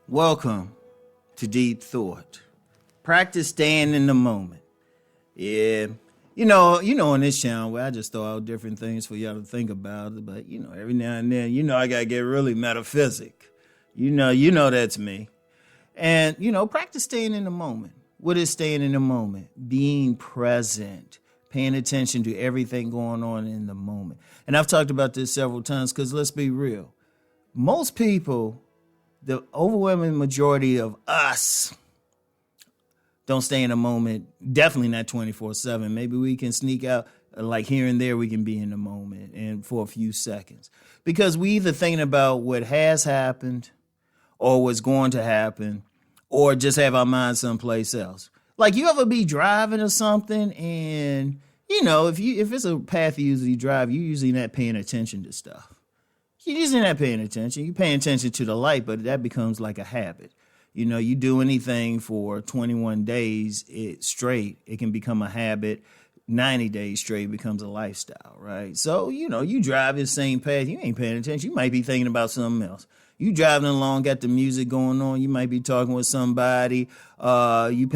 Welcome to Deep Thought. Practice staying in the moment. Yeah. On this channel where I just throw out different things for y'all to think about. But, every now and then, I got to get really metaphysic. You know that's me. And, practice staying in the moment. What is staying in the moment? Being present. Paying attention to everything going on in the moment. And I've talked about this several times because let's be real. Most people, the overwhelming majority of us, don't stay in the moment. Definitely not 24/7. Maybe we can sneak out, like here and there, we can be in the moment and for a few seconds. Because we either thinking about what has happened or what's going to happen or just have our mind someplace else. Like you ever be driving or something and, if it's a path you usually drive, you're usually not paying attention to stuff. You're usually not paying attention. You're paying attention to the light, but that becomes like a habit. You do anything for 21 days straight, it can become a habit. 90 days straight becomes a lifestyle, right? So, you drive the same path. You ain't paying attention. You might be thinking about something else. You driving along, got the music going on. You might be talking with somebody. You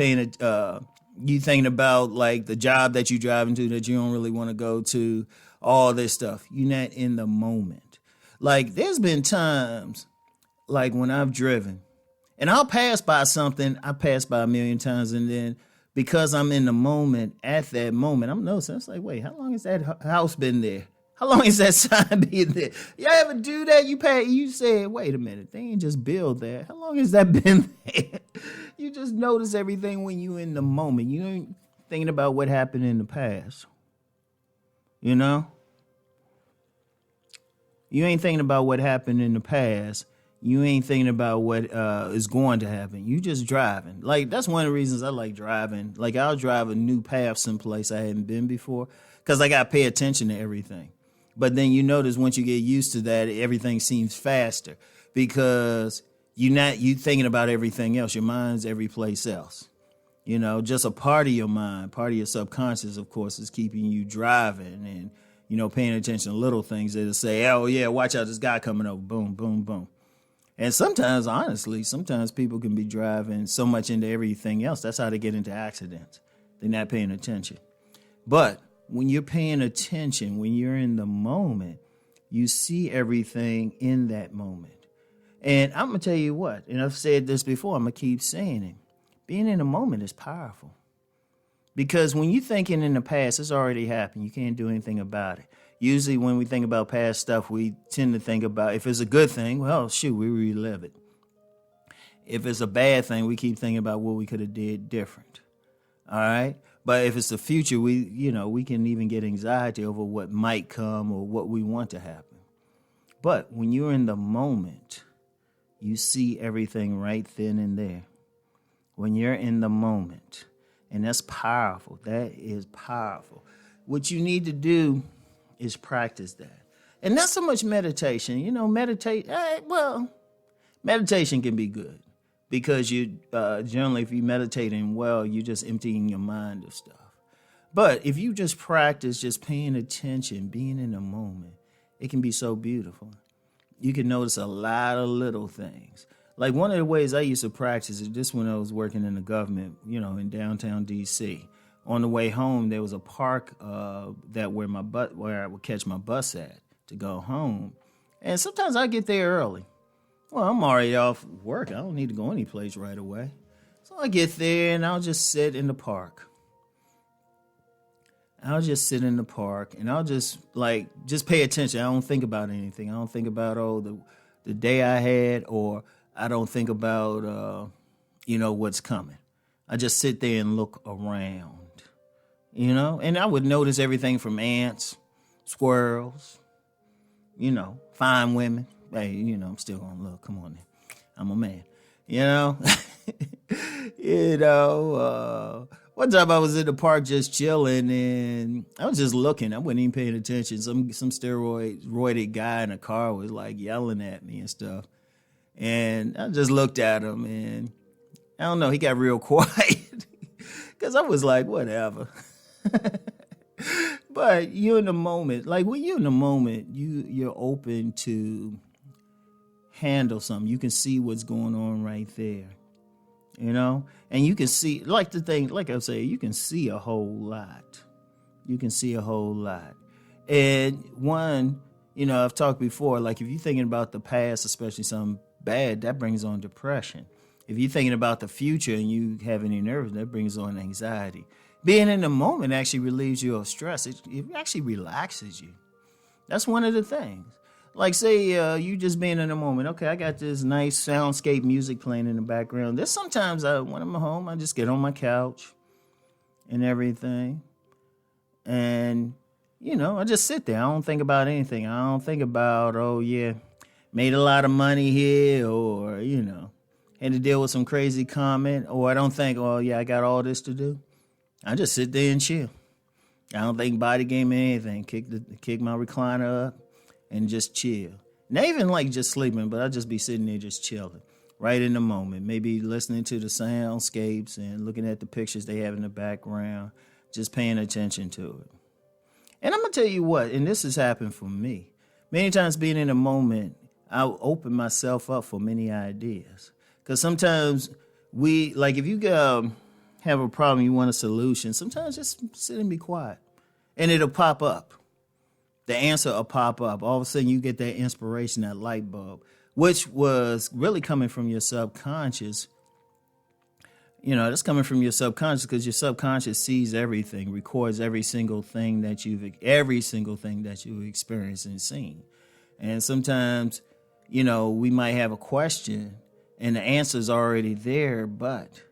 thinking about like the job that you driving to that you don't really want to go to. All this stuff. You're not in the moment. Like there's been times like when I've driven and I'll pass by something. I pass by a million times. And then because I'm in the moment at that moment, I'm noticing. It's like, wait, how long has that house been there? How long has that sign been there? Y'all ever do that? You said, wait a minute, they ain't just build that. How long has that been there? You just notice everything when you in the moment. You ain't thinking about what happened in the past. You ain't thinking about what happened in the past. You ain't thinking about what is going to happen. You just driving. Like, that's one of the reasons I like driving. Like, I'll drive a new path someplace I hadn't been before because I got to pay attention to everything. But then you notice once you get used to that, everything seems faster because you thinking about everything else. Your mind's every place else. Just a part of your mind, part of your subconscious, of course, is keeping you driving and, paying attention to little things that'll say, oh, yeah, watch out, this guy coming over. Boom, boom, boom. And sometimes, honestly, people can be driving so much into everything else. That's how they get into accidents. They're not paying attention. But when you're paying attention, when you're in the moment, you see everything in that moment. And I'm going to tell you what, and I've said this before, I'm going to keep saying it. Being in the moment is powerful. Because when you're thinking in the past, it's already happened. You can't do anything about it. Usually when we think about past stuff, we tend to think about if it's a good thing, well, shoot, we relive it. If it's a bad thing, we keep thinking about what we could have did different. All right? But if it's the future, we can even get anxiety over what might come or what we want to happen. But when you're in the moment, you see everything right then and there. When you're in the moment, and that's powerful. That is powerful. What you need to do is practice that. And not so much meditation. Meditation can be good because you generally, if you're meditating well, you're just emptying your mind of stuff. But if you just practice just paying attention, being in the moment, it can be so beautiful. You can notice a lot of little things. Like one of the ways I used to practice is just when I was working in the government, in downtown D.C. On the way home, there was a park where I would catch my bus at to go home. And sometimes I get there early. Well, I'm already off work. I don't need to go any place right away. So I get there and I'll just sit in the park. And I'll just pay attention. I don't think about anything. I don't think about, the day I had, or I don't think about, what's coming. I just sit there and look around, and I would notice everything from ants, squirrels, fine women. Hey, I'm still going to look. Come on now. I'm a man, one time I was in the park just chilling and I was just looking. I wasn't even paying attention. Some steroided guy in a car was like yelling at me and stuff. And I just looked at him and I don't know, he got real quiet because I was like, whatever. But you're in the moment. Like when you're in the moment, you're open to handle something. You can see what's going on right there, you know? And you can see, like the thing, like I say, you can see a whole lot. You can see a whole lot. And one, you know, I've talked before, like if you're thinking about the past, especially something bad, that brings on depression. If you're thinking about the future and you have any nerves, that brings on anxiety. Being in the moment actually relieves you of stress. It actually relaxes you. That's one of the things. Like say you just being in the moment. Okay, I got this nice soundscape music playing in the background. There's sometimes when I'm home, I just get on my couch and everything. And, you know, I just sit there. I don't think about anything. I don't think about, oh, yeah, made a lot of money here, or, you know, had to deal with some crazy comment. Or I don't think, oh, yeah, I got all this to do. I just sit there and chill. I don't think body game or anything. Kick my recliner up and just chill. Not even like just sleeping, but I'll just be sitting there just chilling, right in the moment. Maybe listening to the soundscapes and looking at the pictures they have in the background, just paying attention to it. And I'm going to tell you what, and this has happened for me. Many times being in a moment, I'll open myself up for many ideas. Because sometimes if you have a problem, you want a solution, sometimes just sit and be quiet. And it'll pop up. The answer will pop up. All of a sudden you get that inspiration, that light bulb, which was really coming from your subconscious. You know, that's coming from your subconscious because your subconscious sees everything, records every single thing that you've experienced and seen. And sometimes, you know, we might have a question and the answer's already there, but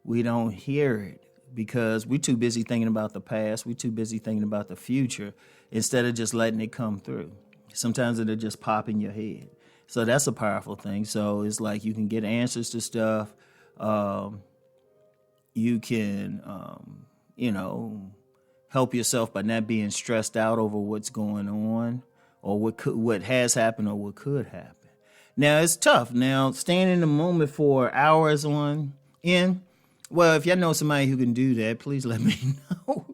we don't hear it because we're too busy thinking about the past. We're too busy thinking about the future instead of just letting it come through. Sometimes it'll just pop in your head. So that's a powerful thing. So it's like you can get answers to stuff. You can, you know, help yourself by not being stressed out over what's going on or what has happened or what could happen. Now, it's tough. Now, staying in the moment for hours on end, well, if y'all know somebody who can do that, please let me know.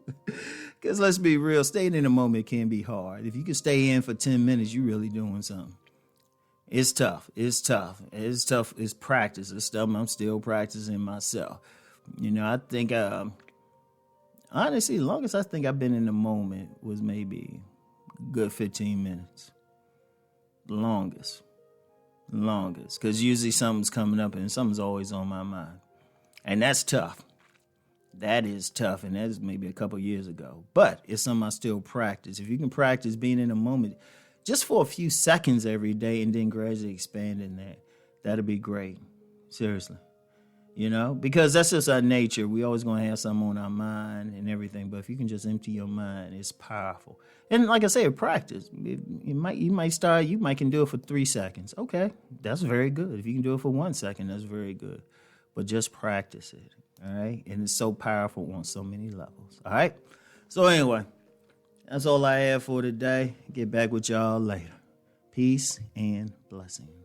Because let's be real, staying in the moment can be hard. If you can stay in for 10 minutes, you're really doing something. It's tough. It's tough. It's tough. It's practice. It's stuff I'm still practicing myself. You know, I think, honestly, the longest I think I've been in the moment was maybe a good 15 minutes. The longest. Because usually something's coming up and something's always on my mind. And that's tough. That is tough. And that's maybe a couple years ago. But it's something I still practice. If you can practice being in the moment just for a few seconds every day and then gradually expanding that, that'll be great. Seriously. You know, because that's just our nature. We always going to have something on our mind and everything. But if you can just empty your mind, it's powerful. And like I said, practice. You might can do it for 3 seconds. Okay, that's very good. If you can do it for 1 second, that's very good. But just practice it. All right. And it's so powerful on so many levels. All right. So anyway, that's all I have for today. Get back with y'all later. Peace and blessings.